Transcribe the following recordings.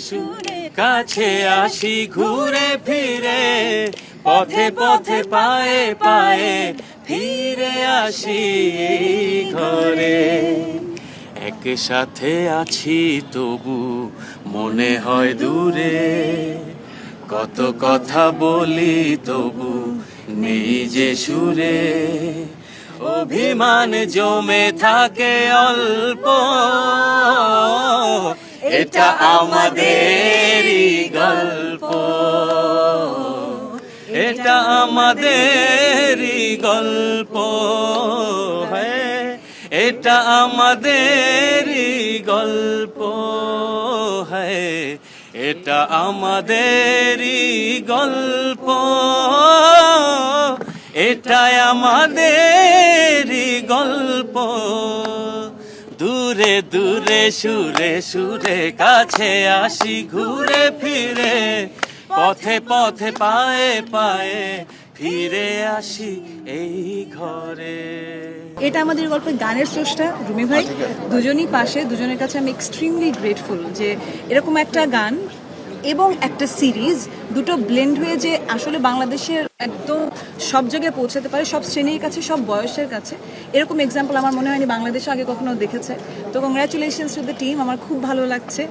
শুনে কাছে আসি ঘুরে ফিরে, পথে পথে পায়ে পায়ে ফিরে আসি এই ঘরে। একসাথে আছি তবু মনে হয় দূরে, কত কথা বলি তবু নেই যে সুরে। অভিমান জমে থাকে অল্প, এটা আমাদেরই গল্প, এটা আমাদেরই গল্প, হ্যাঁ এটা আমাদেরই গল্প, হ্যাঁ এটা আমাদেরই গল্প, এটাই আমাদেরই গল্প। দূরে দূরে সুরে সুরে কাছে আসি ঘুরে ফিরে, পথে পথে পায়ে পায়ে ফিরে আসি এই ঘরে। এটা আমাদের গল্পের গানের স্রষ্টা রুমি ভাই, দুজনই পাশে, দুজনের কাছে আমি এক্সট্রিমলি গ্রেটফুল যে এরকম একটা গান এবং একটা সিরিজ দুটো ব্লেন্ড হয়ে যে আসলে বাংলাদেশের একদম সব জায়গায় পৌঁছাতে পারে, সব শ্রেণীর কাছে, সব বয়সের কাছে। এরকম এক্সাম্পল আমার মনে হয়নি বাংলাদেশে আগে কখনো দেখেছে। তো কংগ্রাচুলেশনস টু দ্য টিম, আমার খুব ভালো লাগছে।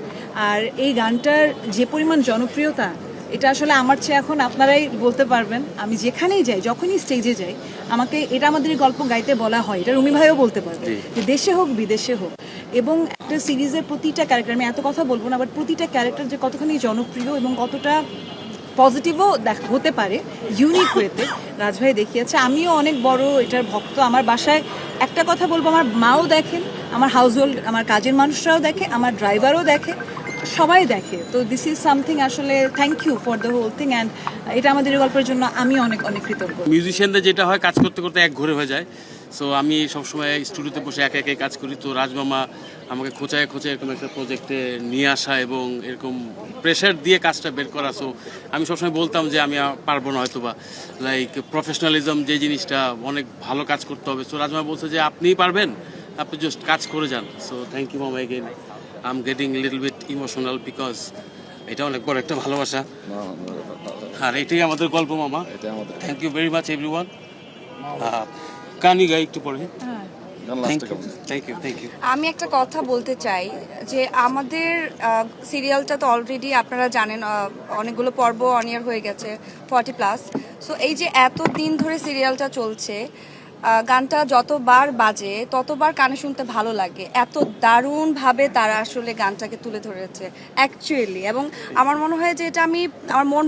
আর এই গানটার যে পরিমাণ জনপ্রিয়তা, এটা আসলে আমার চেয়ে এখন আপনারাই বলতে পারবেন। আমি যেখানেই যাই, যখনই স্টেজে যাই, আমাকে এটা আমাদের গল্প গাইতে বলা হয়, এটা রুমি ভাইও বলতে পারবে, যে দেশে হোক বিদেশে হোক। এবং একটা সিরিজের প্রতিটা ক্যারেক্টার, আমি এত কথা বলবো না, বাট প্রতিটা ক্যারেক্টার যে কতখানি জনপ্রিয় এবং কতটা পজিটিভও হতে পারে ইউনিক ওয়েতে রাজভাই দেখিয়েছে। আমিও অনেক বড় এটার ভক্ত। আমার বাসায় একটা কথা বলবো, আমার মাও দেখেন, আমার হাউসহোল্ড, আমার কাজের মানুষরাও দেখে, আমার ড্রাইভারও দেখে, সবাই দেখে। তো দিস ইজ সামথিং, আসলে thank you for the whole thing. And এটা আমাদের গল্পের জন্য আমি অনেক অনেক কৃতজ্ঞ। মিউজিশিয়ানদের যেটা হয়, কাজ করতে করতে এক ঘরে হয়ে যায়। সো আমি সবসময় স্টুডিওতে বসে একা একাই কাজ করি। তো রাজমামা আমাকে খোঁচায় খোঁচায় এরকম একটা প্রজেক্টে নিয়ে আসা এবং এরকম প্রেশার দিয়ে কাজটা বের করা। সো আমি সবসময় বলতাম যে আমি পারবো না হয়তো বা, লাইক প্রফেশনালিজম যে জিনিসটা, অনেক ভালো কাজ করতে হবে। সো রাজমামা বলছে যে আপনিই পারবেন, আপনি জাস্ট কাজ করে যান। সো থ্যাংক ইউ মামা again. I am getting little bit emotional because এটা অনেক বড় একটা ভালোবাসা। আর এটাই আমাদের গল্প মামা। Thank you very much everyone. কানি গাই একটু পরে। Thank you. আমি একটা কথা বলতে চাই যে আমাদের সিরিয়ালটা তো অলরেডি আপনারা জানেন, অনেকগুলো পর্ব অন ইয়ার হয়ে গেছে, 40+। সো এই যে এত দিন ধরে সিরিয়ালটা চলছে, গানটা যতবার বাজে ততবার কানে শুনতে ভালো লাগে। এত দারুণভাবে তারা আসলে গানটাকে তুলে ধরেছে অ্যাকচুয়ালি। এবং আমার মনে হয় যে এটা আমার মন